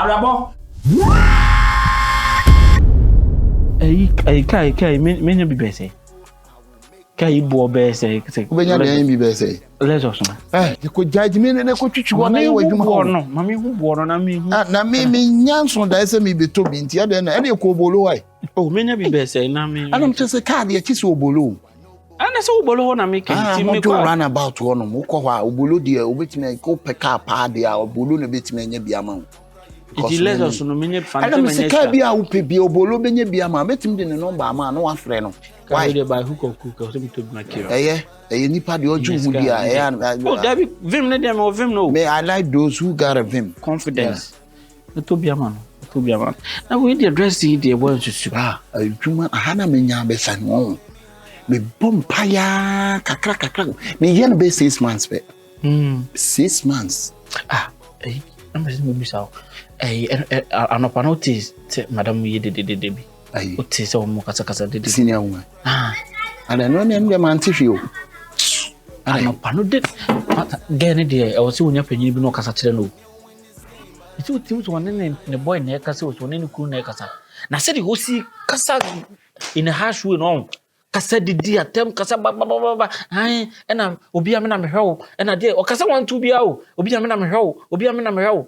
Arabo. Kai, many be better. Kai bo better. When you be better. Let's also. You could judge me and I could teach you one way. No, Mammy, who born on me. Now, me, Yanson, that's me be to be the other and any cobolo. Oh, many be better. Now, me, I'm just a car, the kiss bolo. And I saw Bolona making me run about one of Mokoa, Bulu, dear, which may go peka party or Buluna bit me be amount. It let us nominate Fantasy. I don't say, be out, be a bolo, be a man, met him in a number, man, no one friend. Why, by hook or cook or something to my kid? Eh, a nipa the old Jew, David, Vim, let them of him know. May I like those who got a Vim confidence. To be a man, to be a man. Now we the address the words to you. Ah, a human Hannah Minya Bessan. Me bompaya kakra me yen be 6 months be 6 months I'm just me bisa anopa notice madam ye de bi ote se o mo kasa de senior woman and no nem de man tifi o anopa no de gen de e o se wonya panyin bi no kasa kire no iti otim so one ne boy na kasa o so ne kuru na kasa na se de hosi kasa in a harsh way no kasa didi atem kasa ba ai ena obi amena me hwew ena de o kasa 1 2 bia o obi amena me hwew obi amena me hwew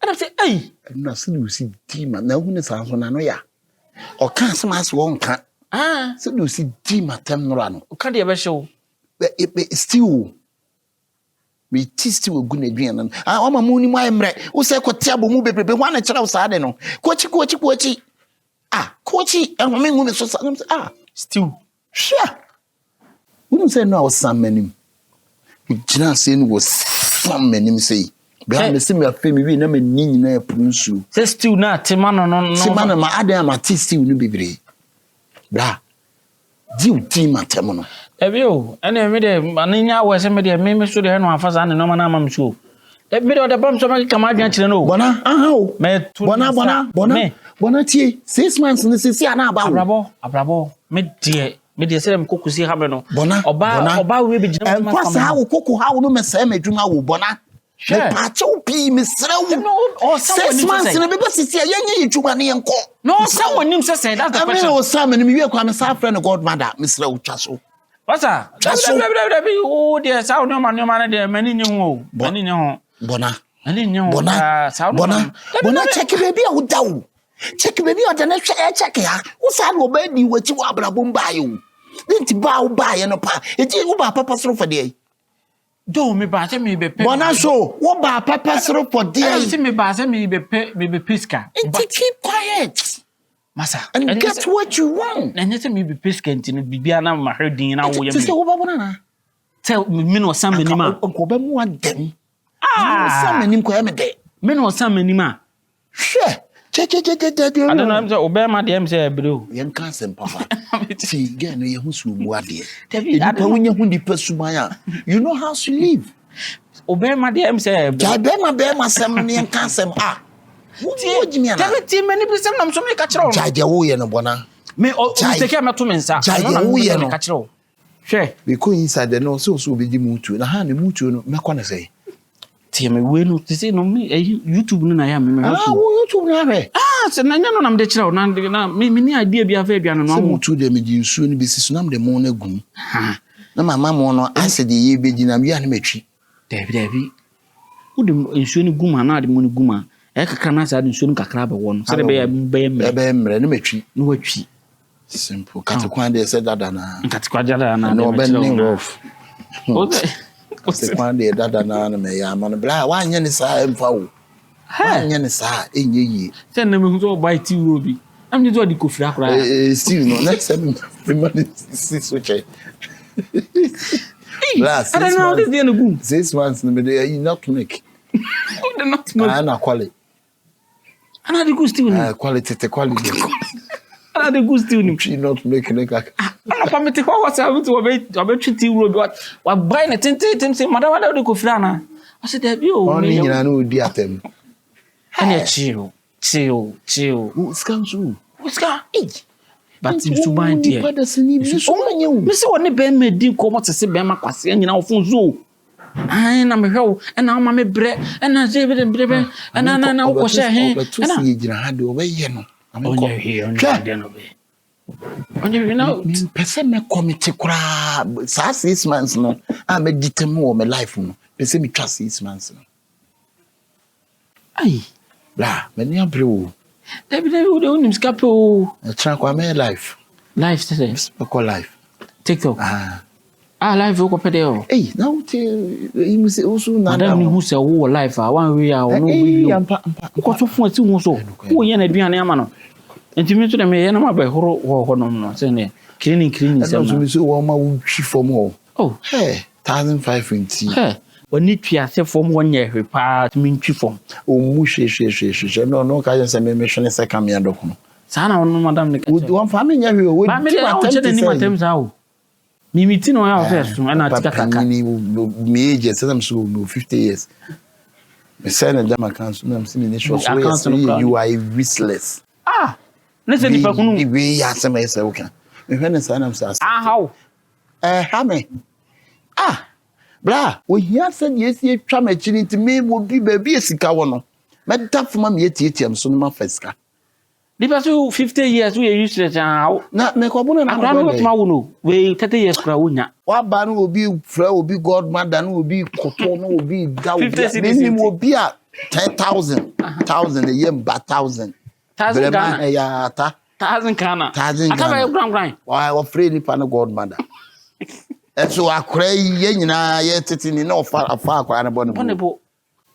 ena say ai na se you see team na hu ne sanso na no ya o kan se ma so nka se you see team atem no ra no o kan de be hwew be still we still go na duan no o ma mu ni mu ayemre o se ko tia bo mu bebrebe ho na kira o sa de no kochi kochi en me hu ne so sa still sure. We don't say no some many. We just say was some many say. Behind the same family, we never need na punsu. Say still na timano no. Timano ma ade ma ti still no bebre. Bra. Di team atemono. Ebio, ene me de aninya we se me de me so de no afasa ne no ma na mam so. E me de bam so ma kama adwan kire no. Bona, o. Me Bona tie 6 months ne se ana ba. Abrabo. Me de say me kokusi ha me no. Oba we be gina ma kama. Ha wo koku ha wo no me say me dwuma wo bona. Me pa cho pi me srew. No, 6 months ne be sisi yenye dwuma ne enko. No, someone nim say that's the question. I mean, Sam me we kwa me sa friend godmother me srew twaso. What's that? Oh, dear, sound no man de many new. Bona, check baby out down. Check baby out the next check ya. Who said wo be di wachi wa ABRABO ba you? Didn't buy no pa. E ji wo ba papa sro for there. Do me ba se me be pe. Bona so, wo ba papa sro for there. Se me ba se me be piska. Keep quiet. Masa, and get what you want. And let me be piscant in Bibia na ma herding na wo say wo ba bona na. Tell me no some anima. Ko be mu adem. Some anim ko me de. Me no some anima. Sure. I don't know am say obema de am say bro. Yen kan sem papa. See, again you hu su mu ade. David, I don't want hu di pesumaya. You know how to live. Obema de am say bro. Obema sem no yen kan sem Tell many people I'm so make a channel. Jaja wo ye no bona. Me o take care to mensa. Jaja wo ye no. Share. We go inside the no so be di mutu. Na ha ne mutu no me kwa na say. Tie me we no say no me YouTube no na ya me. YouTube na be. Se na nya no na me de chira na me ni idea bi afa bia no no. Mutu de me di nsuo no bi si so na me de mo na gum. Na mama mo no ase de ye be gina bia na metwi. David. Wo de nsuo no gum na de mo no gum e kakra na sa de nsuo no kakra be won se de be mre na metwi no watwi simple katekwan de se dada na katekwan dada na no be ning off katekwan de dada na me ya man bra wa anya ni sa emfa wo anya ni sa enye yi se na me hu so buy ti wo bi am ni so di kofira kra still no next time remember this okay I don't know this dey no gum 6 months no be dey not make not make na quality ana de go still ni quality ana de go still ni she not make like ana pa me te kwa what's up to obe twiti wuro bi wa buy na tintin say madam de ko fira na I said that you me nyina no di atem ana chill scansu uska but you so mind there so many me say one be me di ko mo te se be ma kwase nyina wo fun zo ai na me hwe na ma me bre na je bre na wo she he na si gina ha de obeye no onye de no be onye no pese me committee kura sa 6 months no a me ditem wo me life no pese me twa 6 months no ai bla me ni abre wo David wo de unim skapo e tra kwa me life today call life TikTok live wo ko pede o na uti imu se usu na madam ni hu se wo live one way a no bi ko to fun ati hu so wo ye na aduane ama no ntimi to de me ye na ma ba horo ho no se ne cleaning se na so wo ma wo twi fom ho 1500 oni twa se fom wo nye hwe pa mi twi fom o mu hwe no ka yen se me hwe se kam ya dokuno sa na no madam ne wo fa me nya hwe o ba me de o che de ni matem sa o mimiti no ya first na tika kaka ni me age say so no 50 years me say na jama kan so na me ni show so you are useless na se ni pa kunu we ya say me say okay me hwe na say na say how ha me bra o hia say yes ye twa ma chiri nti me wo bi ba bi esika wo no me dafoma me yetietiam so no ma fasika di pa so 50 years we useless how na me ko bona na akra no tuma wo no we 30 years kra wo nya wa ba no obi fra obi godmother no obi koto no obi da obi ni obi a 10,000 a year ba 1,000 Ghana ya ta 1,000 Ghana ata ba gran wa free ni pa no godmother eso akra ye nyina ye tete ni na ofa akra na bo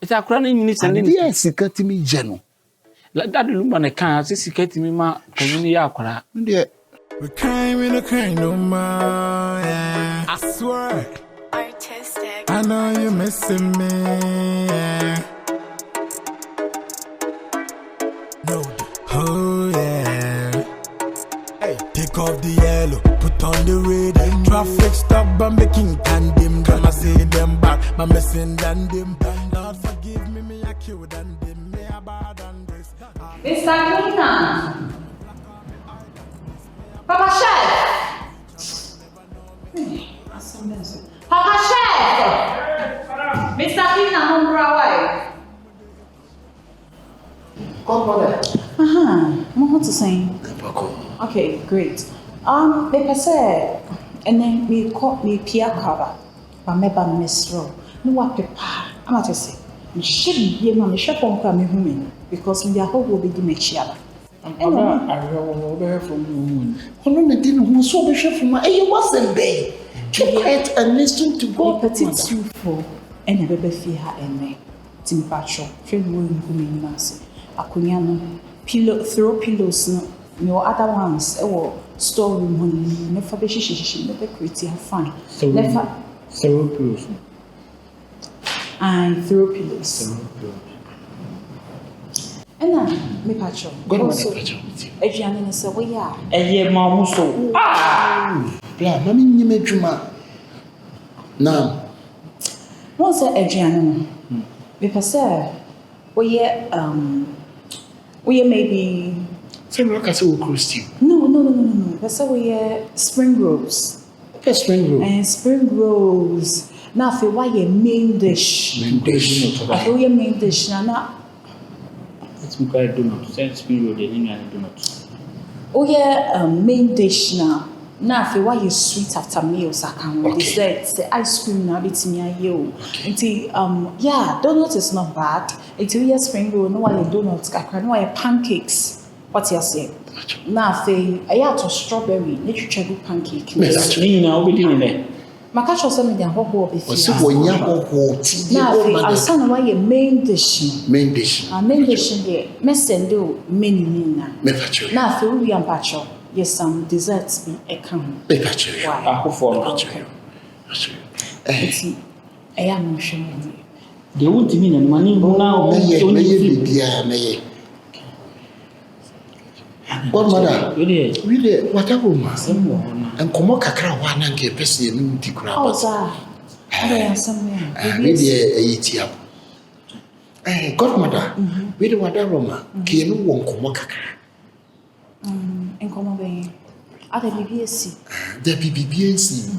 ita akra na nyini sende ni yes katimi je no la dadu lumba ne kan sisi katimi ma komini ya akra ndie we can't no more, yeah. I swear. Artistic. I know you're missing me, yeah. No. Oh, yeah. Hey, take off the yellow, put on the red. Traffic stop, I'm making tandem. Gonna say them back, my missing than them. Lord forgive me, I killed than them. Me about than this. Mr. Cleaner. Papa Chef! Papa Chef! Mr. Cleaner, home away. come on What to say? Okay, great. Like I said, and then we caught me Pia cover. But maybe Miss Row. No what papa. I'm not to say. Shouldn't be a mammy shop on coming home because we are whole will be the next year. I will be from you. Ono me din hu so be hwe fuma e wasn't be keep quiet and listen to God Petite you for and a baby fee her and me timpacho hwe wo nhumi nase akonya no pillow throw pillows no other ones e wo store room ho ni me fa be hihihihih me be create her fine never throw pillows and throw pillows Ena me pacho. Also, Adriana ne se we ya. Eye ma mu so. Bla, mami nyime dwuma. Na. Won se Adriana no. Me pese we maybe Say we can say we Christian. No. Pese we spring rolls. Okay, spring roll. And spring rolls. Na fe why main dish. Main dish. I we main dish na It's quite do not send spirit the in do not. Oh yeah, main dish now. Now if you sweet after meals, I can dessert, say ice cream now bit me a you. Until yeah, donut is not bad. It's a spring roll, no one donuts, I can no pancakes. What you say? Now say I had to strawberry, nature pancake. Now we didn't. Makacho say me dey hoho be O se wonya hoho ti. Now I san why your main dish. Main dish. Main dish there. Me send you menu na. Me facho. Now for we am pacho. Yes, some desserts be a can. Me facho. I hope for okay. I am sure. They won't mean any money now. Me What mother? Really, what a woman. And come kakra wana nke pese enu ndi kura. Oh, sir. I somewhere. Really a godmother. Really what a Roma. Ke no won komo kakra. En komo be. Ada BBC. The BBC.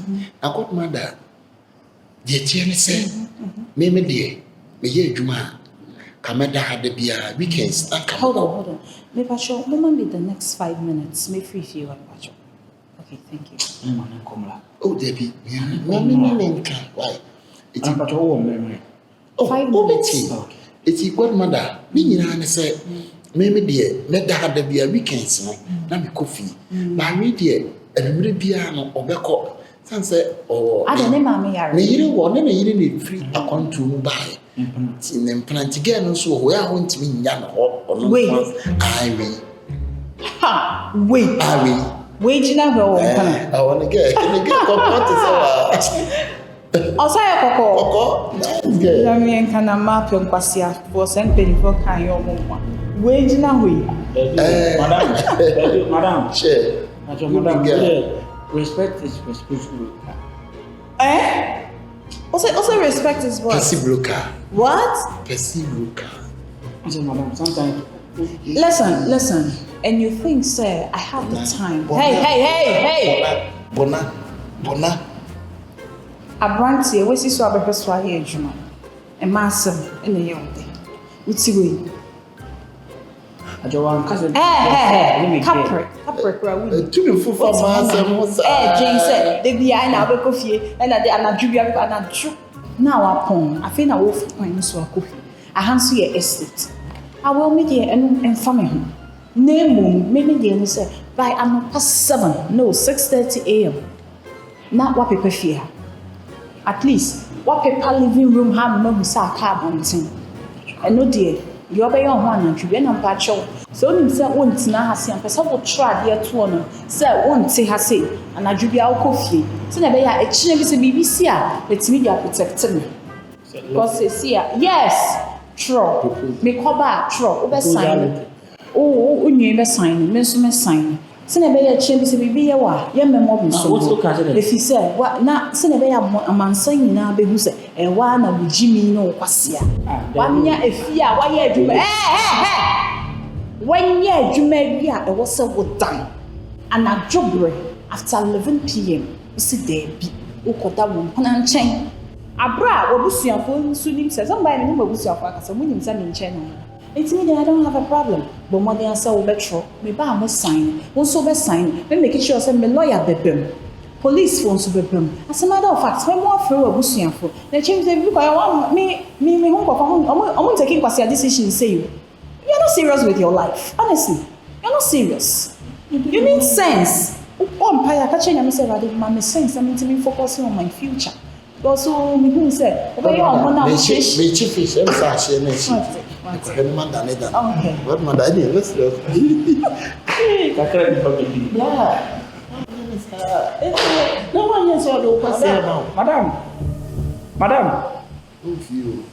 A godmother. The TNC. Me dear, me ye Juma. Kameda had the beer weekends. Hold on. Me Pacho, Mama me the next 5 minutes. Me free for you and Pacho. Okay, thank you. Oh, Debbie, me, why? It's I'm Pacho, oh, memory. Oh, 5 minutes. Okay. It's equal mother. Me, and I say, Mammy dear, let that have the beer weekends. Now me coffee. But me dear, and me piano or back up. Sunset or I don't know, Mammy. You don't want any need free account to buy. In them plant again, so where I want to be young or wait. I will. Ha! Wait. I will. Wait, you know, I want to get I'll say a cocoa. Let me and can a map your passia for St. Penny for kind of one. Wait, you know, Madam, share. Respect is responsible. Eh? Also respect is what? Percibroka. What? Percibroka. Madam, sometimes. Listen. And you think, sir, I have the time. Hey. Bona. Abranti, what's this so about Swahili, Juma? A massive in the young day. What's the way? Hey, Capri, Two for master. Jane said, they be I now coffee and I drew now upon. I think I will find so a coffee. I answer your estate. I will meet you and family home. Name many and say by 6:30 a.m. Not what people fear. At least what people living room have no carbon thing. And no dear, you're by your one and you and patcho. So himself won't now has and person will try dear to honor. Sir won't say has say and I do be our coffee. So never a chin is a BBC. Let's media protecting me. Because they see yes, true. Make her back, true. Over sign. Oh, you be sign, Miss sign. Senabe chimbi se bibi ya wa ya memo bi so if he said what na senabe ya amansan nyina be hu se e wa na bujimi no kwasea wa nya efia wa ya adwuma when ya adwuma wi a e wo se wodan ana jobre after 11 p.m. si there bi ukoda wo mpana nchen abra wo busuafo nsu nim se somebody me mo busuafo akasa mo nim se me nchen no. It's me that I don't have a problem. But more than I say, me ba me sign. Once over sign, me make sure say me lawyer bebem. Police phones bebem. As a matter of fact, me more for abusuafo. Na change the look I want me home for home. I'm taking a decision say you're not serious with your life. Honestly, you're not serious. You need sense. Empire catching me say that my sense. I mean to me focusing on my future. Also, me who say, okay, me chief is okay. What mother? Let's go. Yeah. No one is all over now. Madam.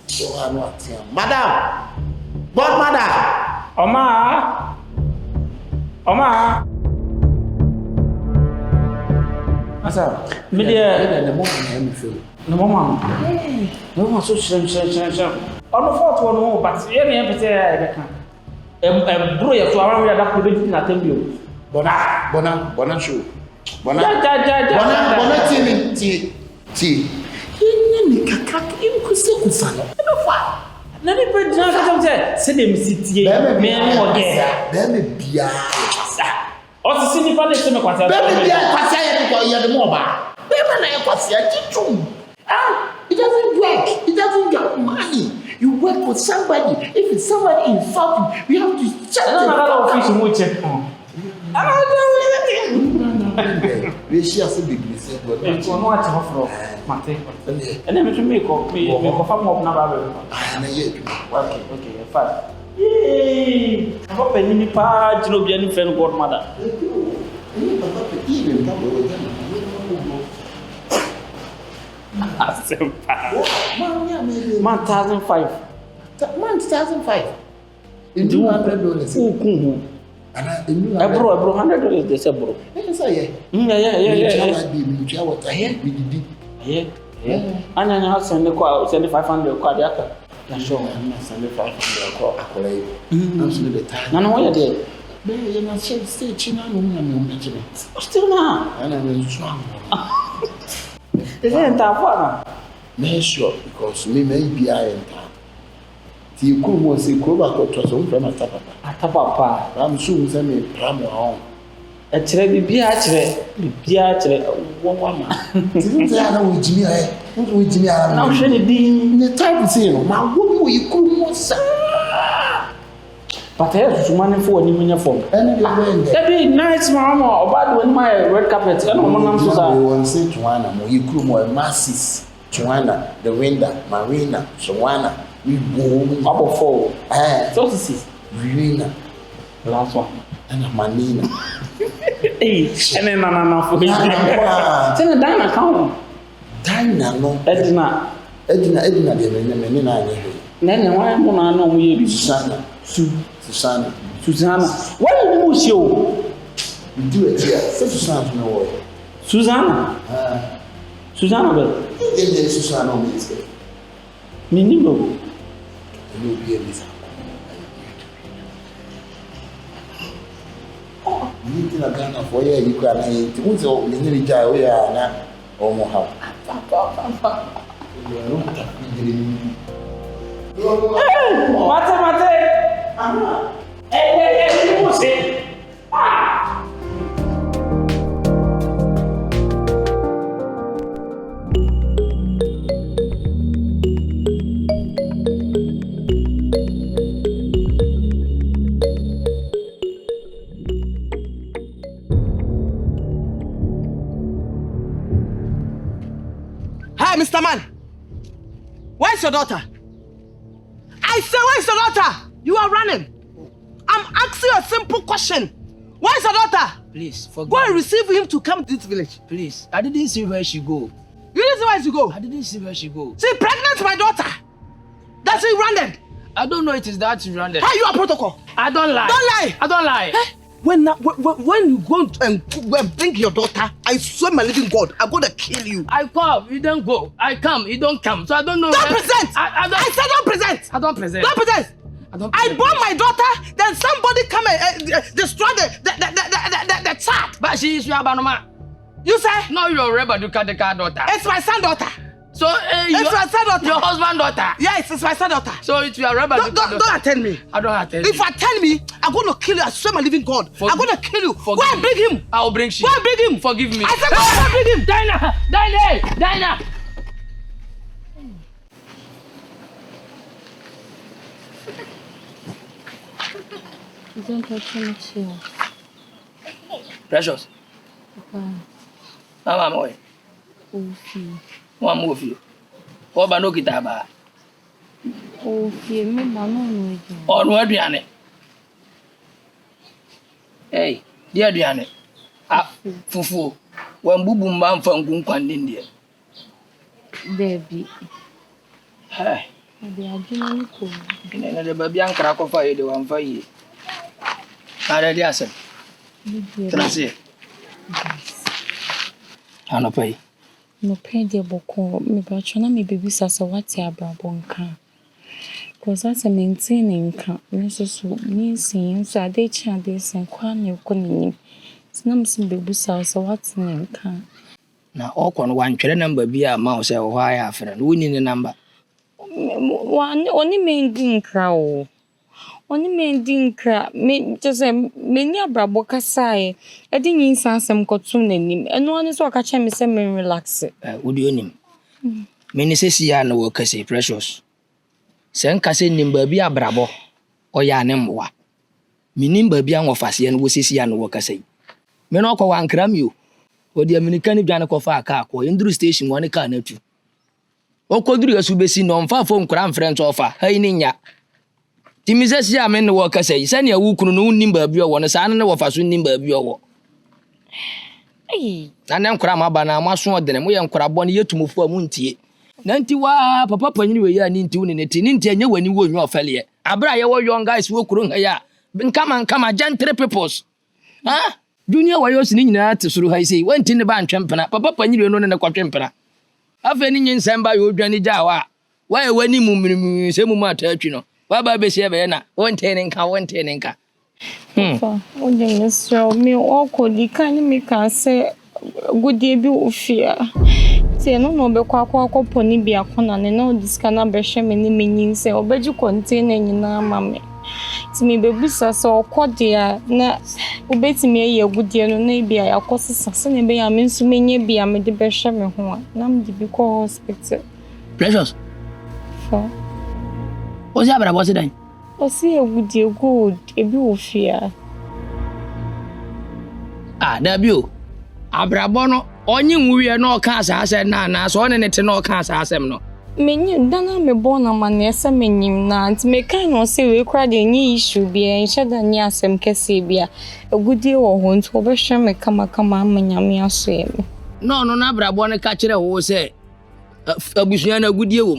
So I'm not here. Madam. What mother? Oma. Asa, me there. The moment I feel. No mama. No one so shame. On the fourth one, but any empathy. Bro, you are that could be not tell you. Bona show. Bona tea. Ni kakak imkusi kusano. Nani pe dina ka say se dem sitie me mo ge. Be me bia. O si ni pa le se me kwasa. Be me bia kwasa ye ko ye de mo ba. Be me na ye kwasa chichum. It doesn't work. It doesn't get money. You work with somebody. If it's somebody insulting, we have to check them. We share some big mistake, but it's one what offer. Mate. And then to make up me farm up na ba. Okay, fine. Yay! I hope any pa jino bi any friend godmother. Man, 1,005. Man, 1,005. $200. Bro, $100 they say bro. Yes, yeah. Anya send the call, send 500 call the other. Sure, send 500 call. Absolutely. No, what you did? You must stay China. Still now. And I'm strong. They didn't have one. Make sure because me may be enter. The crew was a crew back to some from Atapapa. I'm soon send me pram on. A trebi biatre, woman. Didn't say I know with Jimmy. With Jimmy, I'm now shady dean. The type of thing. Now, what will you crew, sir? But I have to money for any minute form. That be nice, mamma, about when my red carpet and I'm so we won't say Joanna, you crew more masses. Joanna, the window, Marina, Joanna, we go up four. So this is Marina. Last one. And Manina. Hey, and then I'm for me. Tell a dime account. Dina, no. Edna, the Menina. Then why am I know we Susanna. Susanna. Why do you show? We do it here. Say Susanna, no way. Susanna, but Susanna, Minimo. You be a miss. You can account for you can eat. Who's all the nearly child we are now? Or more how? Mate. Hey, what's it? Hi, Mr. Man. Where's your daughter? I say, where's your daughter? You are running. I'm asking you a simple question. Where's your daughter? Please, forgive Go and me. receive him to come to this village. Please, I didn't see where she go. You didn't see where she go? I didn't see where she go. She pregnant my daughter. That's she running. I don't know it is that you run there. How you are protocol? I don't lie. Don't lie. I don't lie. Eh? When you go and bring your daughter, I swear my living God, I'm going to kill you. I come, you don't go. I come, you don't come. So I don't know. Don't present. I said don't present. I don't present. Don't present. I born my daughter, then somebody come and destroy the child. But she is your abanoma. You say? No, you're a Rebaduka the car daughter. It's my son daughter. So, it's my son daughter. Your husband daughter. Yes, it's my son daughter. So it's your Rebaduka daughter. Don't attend me. I don't attend you. If you attend me, I'm going to kill you. I swear my living God. I'm going to kill you. Go and bring him. I will bring she. Go and bring him. Forgive me. I said go and bring him. Dinah. Don't touch me, chill. Precious. Mama moy. Ofi. Mama ofi. Ko ba no kita ba. Ofi, me ba no no ejo. Onu aduane. Hey, dia aduane. Ah, fufu. Wan bubu mba mfa nkunkwan ndie. Baby. Hey. Abi adwuma ko. Na de ba bia nkra ko fa ye de wan fa ye. Are dia asem. Trase. Ano pai. No pay de boko me ba chona me baby sasa wati abrabo nka. Cause as a maintaining nka, me so me sin so ade cha ade sen kwa ne ko ni. Sinam sim baby sasa wati nka. Na okwo no wantwere number bi a ma wo se wo ha ya afre no woni ni number. Oni me nkra o. Oni me nkra me just me ni abrabo kasae. E di nyin sansem kotum nanim. Eno ani so ka cha me se me relax. Wodi onim. Me ni sesi ya na wo kase Precious. Sen kase nimba bi abrabo. O ya ne mwa. Me nimba bi an wofase no wo sesi ya na wo kase. Me no kwa wankra mi o. Odi American bi an ko fa aka ko indru station woni ka na tu. Okoduru yasu besi no mfa fo nkra mfrent ofa. Hai ni nya. Timizesi ya me ne wo kase. Se ne awukunu no nimba bi o wo no sa ne wo fa so nimba bi o wo. Na ne nkra ma ba na amaso odene mo ye nkra bo ne yetumofo amu ntie. Na nti wa papa panyini we ya ni nti woni ne ti ni nti anya wani wo nwa ofele abra ye wo young guys wo kuro ha ya nkama gentle peoples ha junior wa yo sini nyina te suru ha sei wanti ne ba ntwempena papa panyini we no ne kwatwempena afa ni nyin samba yo dwani jawa wa ye wani mumirimu se mu mata atwi no wa ba be se be na wonte ne nka Fa, onye nso me okodi kan me ka se godie bi ofia. tie no no be kwa poni bi akona ne na odiska na be hwe me ni menyin se obeji container nyina mame ti me bebusa so okode a na obeti me ye agudie no na bia yakosesa se ne be ya me nsu menye bia me de be hwe me ho a na me de bi ko hospital. Precious. For. What's your brother say? O si agudie good ebi wo fia. Ah, Dabio. Abrabo no onye nwuye no ka asase na so one ne te no ka asasem no. Menyi dana me BONA mane ese menyim na nti me kan no se we kra de nyi issue bia enhye da nyi asem kese bia agudie wo ho nti obehwe me kama amanyame aso ye me. No na Abrabo ne ka kire wo se abusua na agudie wo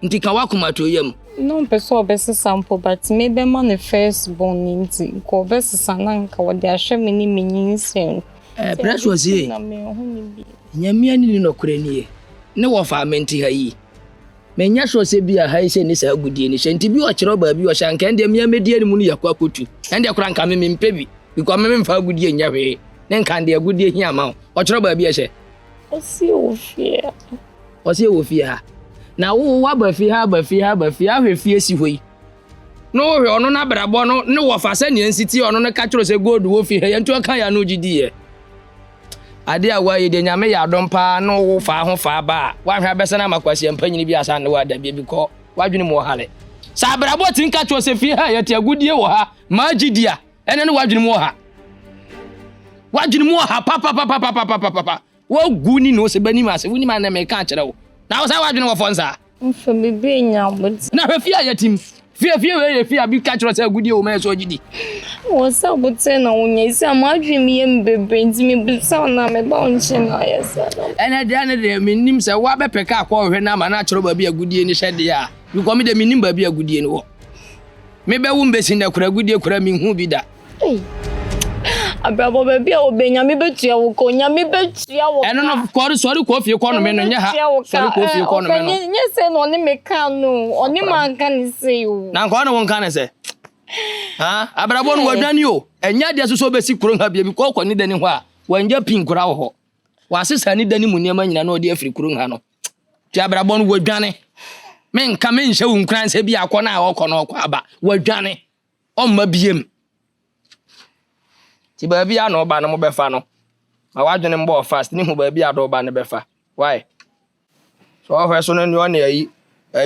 nti ka wakoma to yam. No person obese sample but me be man first born nti ko obese sananka wo de ahwe me ni menyin sen. Precious ye. Nyamia ni no kure ni ne wo fa menti ha yi. Menya so se bia ha ise ni sa agudie ni hye bi o kire ba bi o hya nka ndem ya medie ni mu ni yakwa kotu. Ende kura nka me mpebi biko me mfa agudie nya hwe. Ne nka nde agudie hi ama o kire ba bi hye. Osi ofia. Osi ofia ha. Na wo wa ba fi ha hwe fie si hoi. No hwe ono na brabo no ne wo fa se ne nsiti ono ne ka kire se gold wo fi ha yentu ka ya no gidie. Ade a waye de nyame ya dompa no wo fa ho fa ba wa hwa besa na makwasi empanyini bi asa ne wa da bi ko wadwene mo hale sa brabo tinka cho se fi ha yete agudie wo ha magidia ene ne wadwene mo ha papa wo guni no se bani ma se wuni ma na me ka kire wo na wo sa wadwene wo fonsa mfa bebe nya but na hwa fi ayatim fi we fi abi ka kire se agudie wo ma so gidi wo sa bote na wonya isi amadwe mi yem bebe nti me bisa na me ba onche na yesa ene de minim se wa bepeka akwa hwe na ma na kire ba bi agudie ni hye de ya biko me de minim ba bi agudie ni wo me be wo mbesi na kura agudie kura mi hu bi da Abrabo baby a obenya me betua wo ko nya me betua wo eno no ko sorry ko fie ko no me no nya ha sorry ko fie ko no me no nya se no ne me ka no oni man ka ni se yo na ko no won ka ne se ha Abrabo no wadwane o enya de so besi kuro ha bia bi ko ni dani ho a wanja pin kura wo ho wa sesa ni dani mu niam nyina no de afri kuro ha no ti Abrabo no wadwane me nka me nhye wo nkran se bi akọ na akọ no kwa aba wadwane o ma biem ti ba bia no ba no mo befa no ma wadwene mbo fast ni hu ba bia do ba ne befa why so hwe so no ni on ayi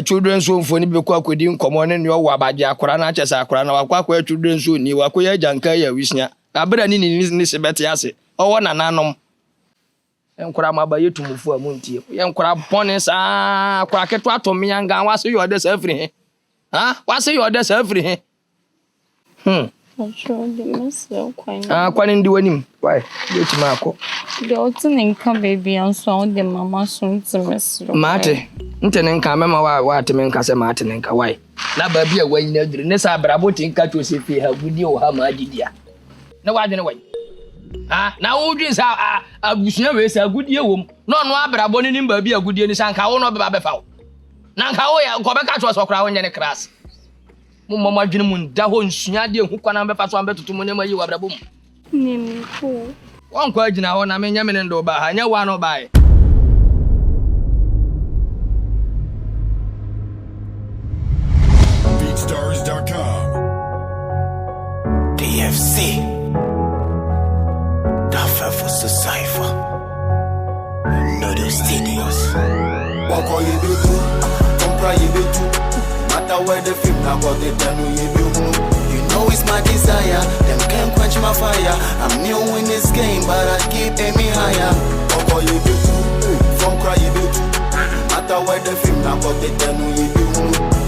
children so mfo ni be kwa kwedi nkomo ne ni o wa baje akora na chesa akora na wakwa children so ni wakoya janka ya wisnya abra ni se bete ase owo na nanom enkora ma ba yetumufu amuntie enkora pone sa akora keto atom yanga wase yo de sa afri he wase yo de sa afri he kwani ndi wanim why yetima akọ de otin nka baby anso de mama so ntimesro mate ntene nka mema wa ateme nka se mate nka why na ba bia wanyi na dure ne sa Abrabo tinka to se fi ha gudi o ha ma gidia na wadwene wanyi na wo dwi sa abusua we sa gudi ewom no no Abrabo ne nim ba bia gudi ni sanka wo no be ba befa wo na nka wo ya ko be ka to so kra wo nyene kras mama adwene mu nda ho nsua de hu kwana be fa so ambe tutu mu ne ma yi wa Abrabo mu nim ko won kwa agina ho na me nya me ne ndo ba ha nya wa no ba e BeatStars.com DFC GAFA for Cypher Noodle Studios Wako yebetu, kompra yebetu. Matter where the film now got the danu yebetu. You know it's my desire, them can't quench my fire. I'm new in this game, but I keep aiming higher. Wako yebetu, kompra yebetu. Matter where the film now got the danu yebetu.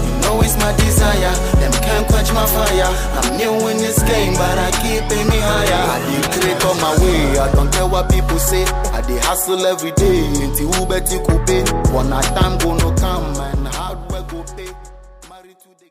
You know it's my desire, them can't quench my fire. I'm new in this game, but I keep aiming higher. I did create on my way, I don't care what people say. I did hustle every day, until who bet you could pay. One time gonna come and hard work go pay. Married to the